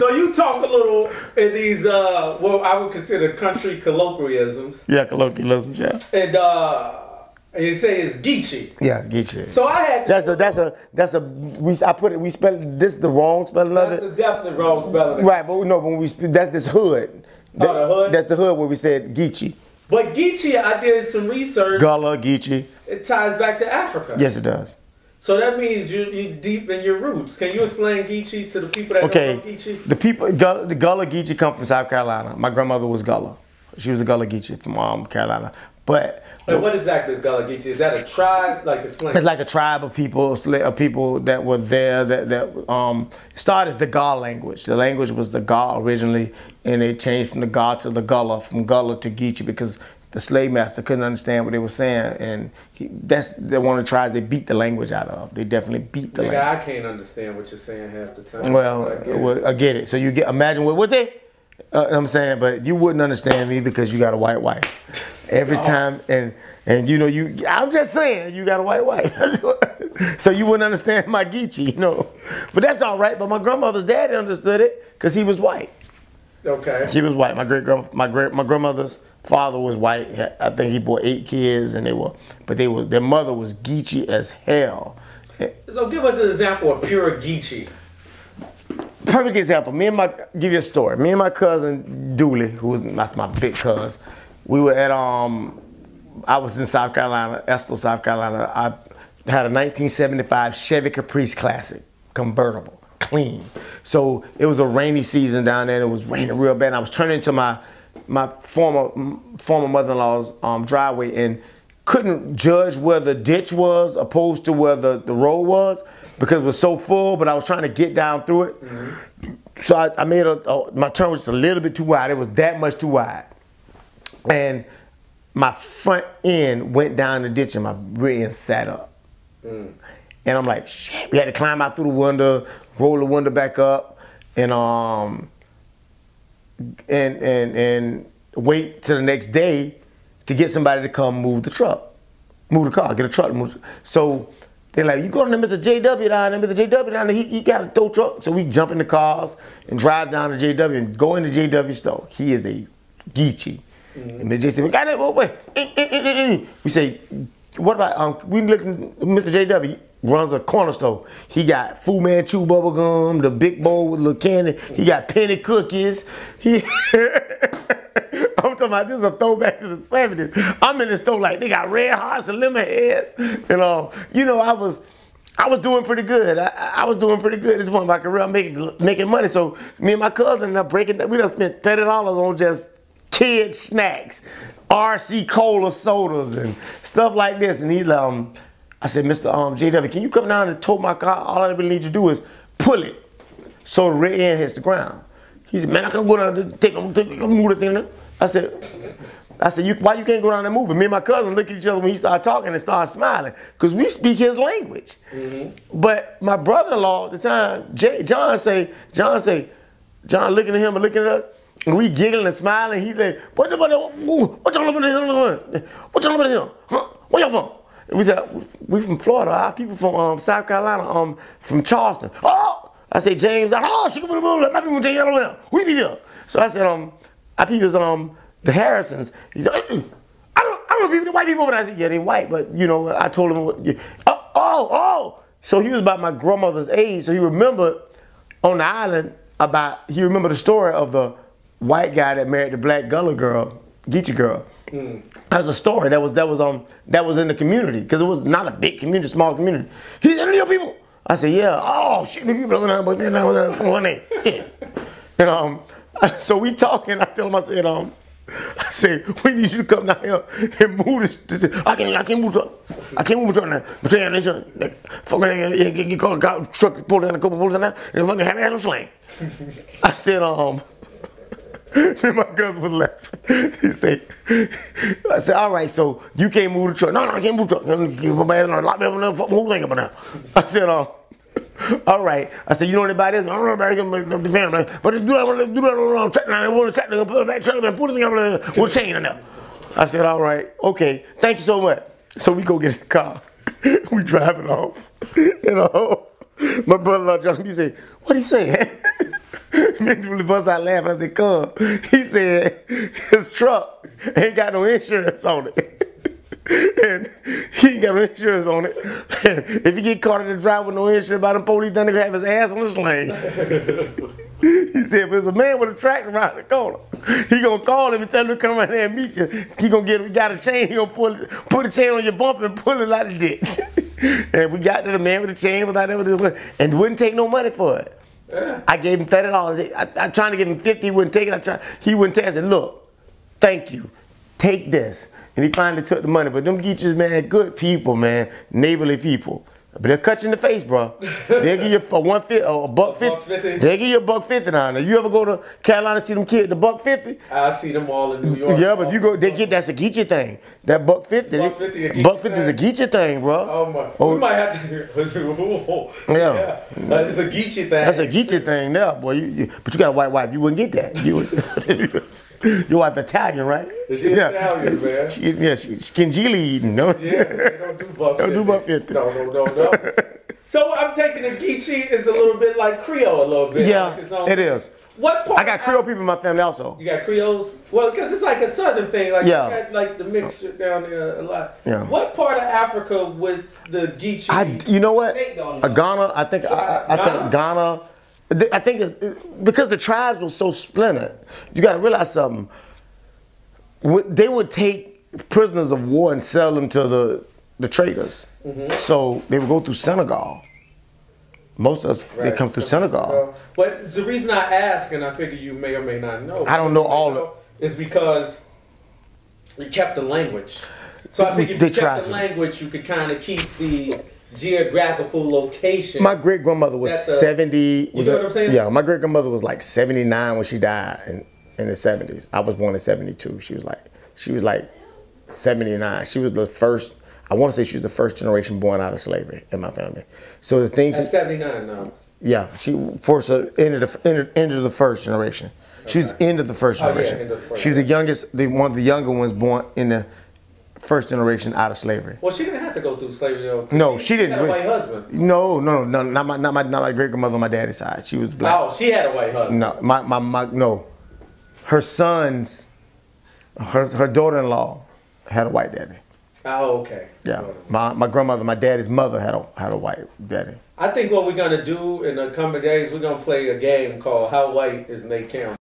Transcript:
So you talk a little in these, well, I would consider country colloquialisms. Yeah, colloquialisms, yeah. And you say it's Geechee. Yeah, it's Geechee. So I had we spelled this the wrong spelling of it. That's the definitely wrong spelling. Right, but no, when that's this hood. The hood? That's the hood where we said Geechee. But Geechee, I did some research. Gullah, Geechee. It ties back to Africa. Yes, it does. So that means you're deep in your roots. Can you explain Geechee to the people that don't know Geechee? The Gullah Geechee come from South Carolina. My grandmother was Gullah. She was a Gullah Geechee from Carolina. But what exactly is Gullah Geechee? Is that a tribe? Like explain. It's like a tribe of people that were there that started as the Ga language. The language was the Ga originally, and they changed from the Ga to the Gullah, from Gullah to Geechee because the slave master couldn't understand what they were saying, and that's one of the tribes they beat the language out of. They definitely beat the language. I can't understand what you're saying half the time. Well, I get it. So you imagine what they. I'm saying, but you wouldn't understand me because you got a white wife. Every time, and you know I'm just saying you got a white wife, so you wouldn't understand my Geechee, you know. But that's all right. But my grandmother's daddy understood it because he was white. Okay. He was white. My grandmother's father was white. I think he bore 8 kids, and their mother was Geechee as hell. So give us an example of pure Geechee. Perfect example. Give you a story. Me and my cousin Dooley, that's my big cuz, we were at I was in South Carolina, Estill, South Carolina. I had a 1975 Chevy Caprice Classic, convertible, clean. So it was a rainy season down there. It was raining real bad. And I was turning into my former mother-in-law's driveway and couldn't judge where the ditch was opposed to where the road was because it was so full, but I was trying to get down through it. Mm-hmm. So I made my turn was just a little bit too wide. It was that much too wide. And my front end went down the ditch and my rear end sat up. Mm. And I'm like, shit, we had to climb out through the window, roll the window back up, and wait till the next day to get somebody to come move the car, get a truck. So they're like, you go to Mr. JW down there, Mr. JW down there, he got a tow truck. So we jump in the cars and drive down to JW and go in the JW store. He is a Geechee. Mm-hmm. And Mr. J said, we got that, wait. We say, what about, we looking, Mr. JW runs a corner store. He got Fu Manchu bubble gum, the big bowl with a little candy. He got penny cookies. I'm talking about this is a throwback to the 70s. I'm in the store like they got red hearts and lemon heads. And you know, I was doing pretty good. I was doing pretty good. This point in my career, I'm making money. So me and my cousin we done spent $30 on just kids snacks, RC cola sodas and stuff like this. And I said, Mr. JW, can you come down and tow my car? All I really need you to do is pull it so the rear end hits the ground. He said, man, I can go down and move the thing. I said, why you can't go down and move it? Me and my cousin looked at each other when he started talking and started smiling because we speak his language. Mm-hmm. But my brother-in-law at the time, John looking at him and looking at us, and we giggling and smiling. He said, what y'all looking at him? What y'all looking at him? Huh? Where y'all from? And we said, we from Florida. Our people from South Carolina, from Charleston. Oh! I said, James, she come on, my people from James, we be there. So I said, our people's the Harrisons. He said, I don't know the white people over there. I said, yeah, they white, but you know, I told him, So he was about my grandmother's age, so he remembered on the island he remembered the story of the white guy that married the black Gullah girl, Geechee girl. Mm. That was a story that was in the community because it was not a big community, small community. He said, "Your people." I said, "Yeah." Oh shit, the people over there, but one name. Yeah. And so we talking. I tell him, I said, we need you to come down here and move this. I can't move truck. I can't move truck now. But get called truck pull down a couple pulls down there and fucking have a slang. I said, and my cousin was laughing. I said, all right, so you can't move the truck. No, I can't move the truck. Lock me up and fuck the whole thing up now. I said, all right. I said, you know anybody else? I don't know about the family, but do that on track now. They want to track, they're going to put it back, track, and put it together with a chain in there. I said, all right, okay, thank you so much. So we go get in the car. We drive it off. My brother-in-law, John, he said, what he say? mentally bust out laughing. I said, "Cuz," he said, his truck ain't got no insurance on it. And he ain't got no insurance on it. And if he get caught in the drive with no insurance by the police, then they gonna have his ass on the sling. He said, if there's a man with a tractor around the corner, he gonna call him and tell him to come right there and meet you. He got a chain, he gonna put a chain on your bumper and pull it out of the ditch. And we got to the man with the chain without ever, and wouldn't take no money for it. Yeah. I gave him $30. I tried to give him 50, he wouldn't take it. He wouldn't take it. I said, look, thank you, take this. And he finally took the money. But them Geechees, man, good people, man, neighborly people. But they'll cut you in the face, bro. They'll give you for $150 or $1.50. They'll give you $1.50 down there. You ever go to Carolina and see them kids, the $1.50? I see them all in New York. Yeah, but if you go, that's a Geechee thing. That $1.50. $1.50 is a Geechee thing, bro. Oh my! Oh. We might have to. Yeah, it's a Geechee thing. That's a Geechee thing, now, boy. But you got a white wife, you wouldn't get that. You would. Your wife Italian, right? She's Italian, man. She's Kinjili eating, no? Yeah, they don't do $1.50. Don't do $1.50. No. So I'm taking the Geechee is a little bit like Creole a little bit. Yeah, like it is. What part? I got Creole people in my family also. You got Creoles? Well, because it's like a southern thing. Like yeah. You got like the mixture down there a lot. Yeah. What part of Africa would the Geechee? You know what? Ghana. I think Ghana. I think it's because the tribes were so splintered. You got to realize something. They would take prisoners of war and sell them to the traders. Mm-hmm. So they would go through Senegal. Most of us, they come through Senegal. But the reason I ask, and I figure you may or may not know. I don't know all of it. Is because we kept the language. So I figure if you kept the language, you could kind of keep the geographical location. My great grandmother was 70. You know what I'm saying? Yeah, my great grandmother was like 79 when she died in the 70s. I was born in 72. She was like 79. She was the first. I want to say she was the first generation born out of slavery in my family. So the things. At 79 now. Yeah, she forced her into the first generation. Okay. She's the end of the first generation. Yeah, she's the youngest, one of the younger ones born in the first generation out of slavery. Well, she didn't have to go through slavery though. No, she didn't. She had a white husband. No, not my great grandmother on my daddy's side. She was black. Oh, she had a white husband. No, no. Her sons, her daughter-in-law had a white daddy. Oh, okay. Yeah, my grandmother, my daddy's mother had a white daddy. I think what we're gonna do in the coming days, we're gonna play a game called How White is Nate Campbell.